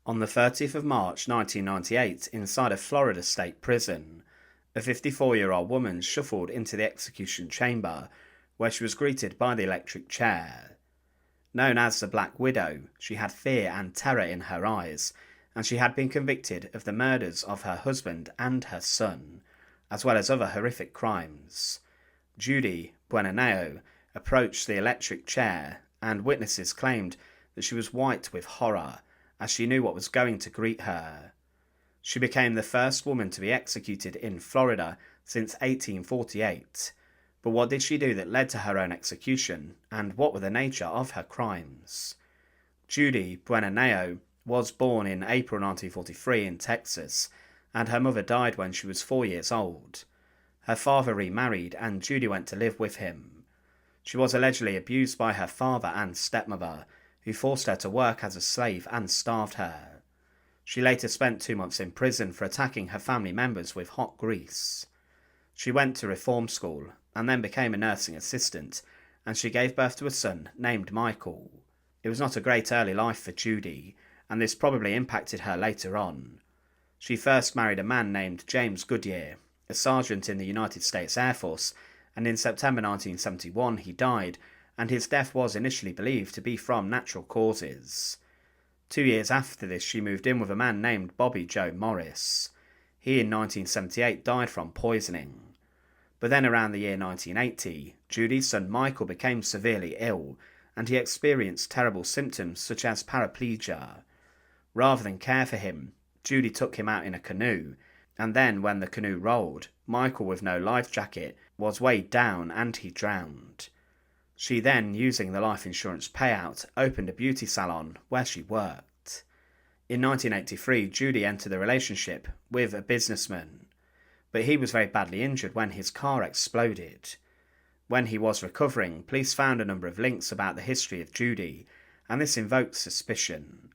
On the 30th of March 1998, inside a Florida state prison, a 54-year-old woman shuffled into the execution chamber, where she was greeted by the electric chair. Known as the Black Widow, she had fear and terror in her eyes, and she had been convicted of the murders of her husband and her son, as well as other horrific crimes. Judy Buenoano approached the electric chair, and witnesses claimed that she was white with horror, as she knew what was going to greet her. She became the first woman to be executed in Florida since 1848. But what did she do that led to her own execution, and what were the nature of her crimes? Judy Buenoano was born in April 1943 in Texas, and her mother died when she was 4 years old. Her father remarried, and Judy went to live with him. She was allegedly abused by her father and stepmother, who forced her to work as a slave and starved her. She later spent 2 months in prison for attacking her family members with hot grease. She went to reform school and then became a nursing assistant, and she gave birth to a son named Michael. It was not a great early life for Judy, and this probably impacted her later on. She first married a man named James Goodyear, a sergeant in the United States Air Force, and in September 1971 he died, and his death was initially believed to be from natural causes. 2 years after this, she moved in with a man named Bobby Joe Morris. He in 1978 died from poisoning. But then around the year 1980, Judy's son Michael became severely ill, and he experienced terrible symptoms such as paraplegia. Rather than care for him, Judy took him out in a canoe, and then when the canoe rolled, Michael, with no life jacket, was weighed down and he drowned. She then, using the life insurance payout, opened a beauty salon where she worked. In 1983, Judy entered a relationship with a businessman, but he was very badly injured when his car exploded. When he was recovering, police found a number of links about the history of Judy, and this invoked suspicion.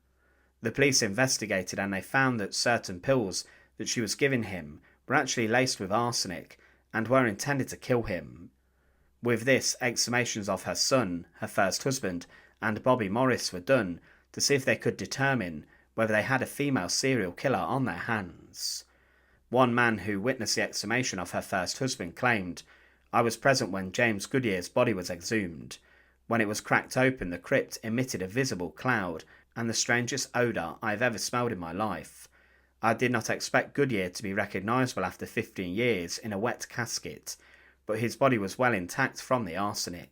The police investigated and they found that certain pills that she was giving him were actually laced with arsenic and were intended to kill him. With this, exhumations of her son, her first husband, and Bobby Morris were done to see if they could determine whether they had a female serial killer on their hands. One man who witnessed the exhumation of her first husband claimed, "I was present when James Goodyear's body was exhumed. When it was cracked open, the crypt emitted a visible cloud and the strangest odour I have ever smelled in my life. I did not expect Goodyear to be recognisable after 15 years in a wet casket, but his body was well intact from the arsenic."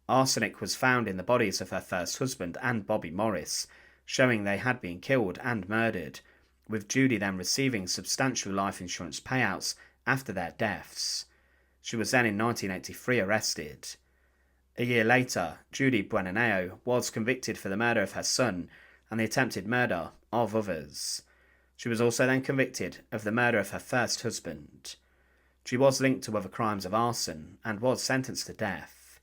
Arsenic was found in the bodies of her first husband and Bobby Morris, showing they had been killed and murdered, with Judy then receiving substantial life insurance payouts after their deaths. She was then in 1983 arrested. A year later, Judy Buenoano was convicted for the murder of her son and the attempted murder of others. She was also then convicted of the murder of her first husband. She was linked to other crimes of arson and was sentenced to death.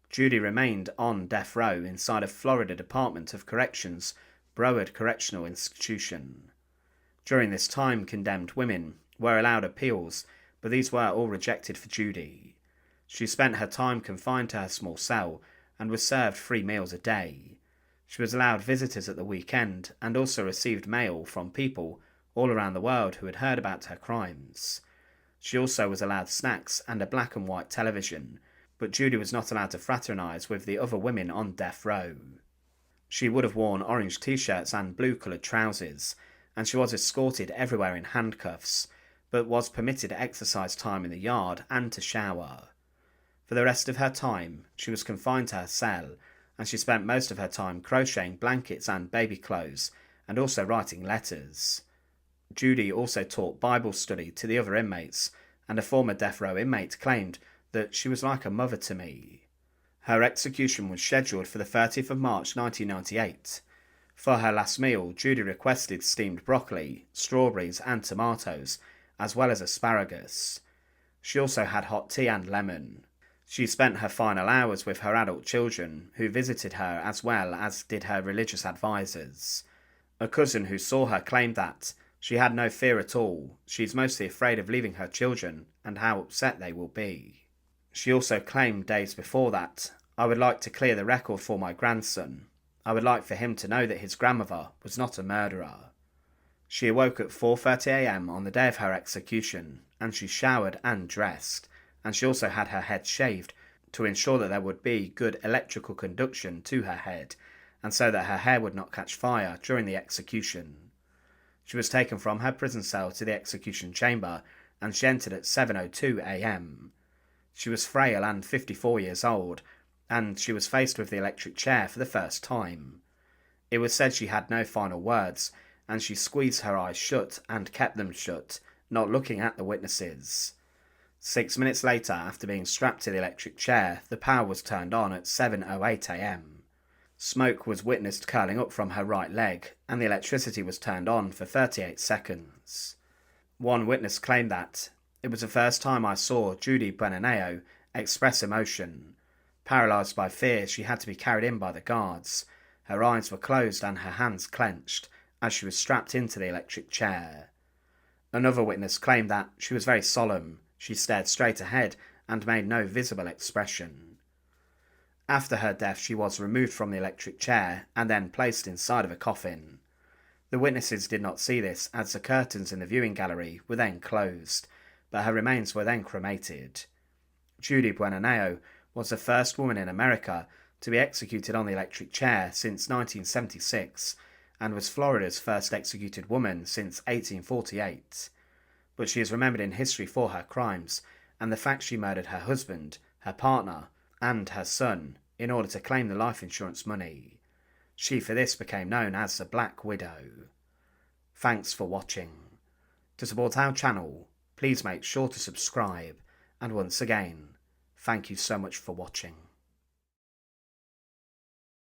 Judy remained on death row inside a Florida Department of Corrections Broward Correctional Institution. During this time, condemned women were allowed appeals, but these were all rejected for Judy. She spent her time confined to her small cell and was served 3 meals a day. She was allowed visitors at the weekend and also received mail from people all around the world who had heard about her crimes. She also was allowed snacks and a black and white television, but Judy was not allowed to fraternise with the other women on death row. She would have worn orange t-shirts and blue-coloured trousers, and she was escorted everywhere in handcuffs, but was permitted exercise time in the yard and to shower. For the rest of her time, she was confined to her cell, and she spent most of her time crocheting blankets and baby clothes, and also writing letters. Judy also taught Bible study to the other inmates, and a former death row inmate claimed that she was like a mother to me. Her execution was scheduled for the 30th of March 1998. For her last meal, Judy requested steamed broccoli, strawberries and tomatoes, as well as asparagus. She also had hot tea and lemon. She spent her final hours with her adult children, who visited her as well as did her religious advisors. A cousin who saw her claimed that she had no fear at all. She's mostly afraid of leaving her children and how upset they will be. She also claimed days before that, "I would like to clear the record for my grandson. I would like for him to know that his grandmother was not a murderer. She awoke at 4:30 a.m. on the day of her execution, and she showered and dressed, and she also had her head shaved to ensure that there would be good electrical conduction to her head, and so that her hair would not catch fire during the execution. She was taken from her prison cell to the execution chamber, and she entered at 7:02 a.m. She was frail and 54 years old, and she was faced with the electric chair for the first time. It was said she had no final words, and she squeezed her eyes shut and kept them shut, not looking at the witnesses. 6 minutes later, after being strapped to the electric chair, the power was turned on at 7:08 a.m. Smoke was witnessed curling up from her right leg, and the electricity was turned on for 38 seconds. One witness claimed that, "It was the first time I saw Judy Buenoano express emotion. Paralysed by fear, she had to be carried in by the guards. Her eyes were closed and her hands clenched as she was strapped into the electric chair." Another witness claimed that she was very solemn, she stared straight ahead and made no visible expression. After her death, she was removed from the electric chair and then placed inside of a coffin. The witnesses did not see this, as the curtains in the viewing gallery were then closed, but her remains were then cremated. Judy Buenoano was the first woman in America to be executed on the electric chair since 1976, and was Florida's first executed woman since 1848. But she is remembered in history for her crimes, and the fact she murdered her husband, her partner, and her son in order to claim the life insurance money. She for this became known as the Black Widow. Thanks for watching. To support our channel, please make sure to subscribe, and once again, thank you so much for watching.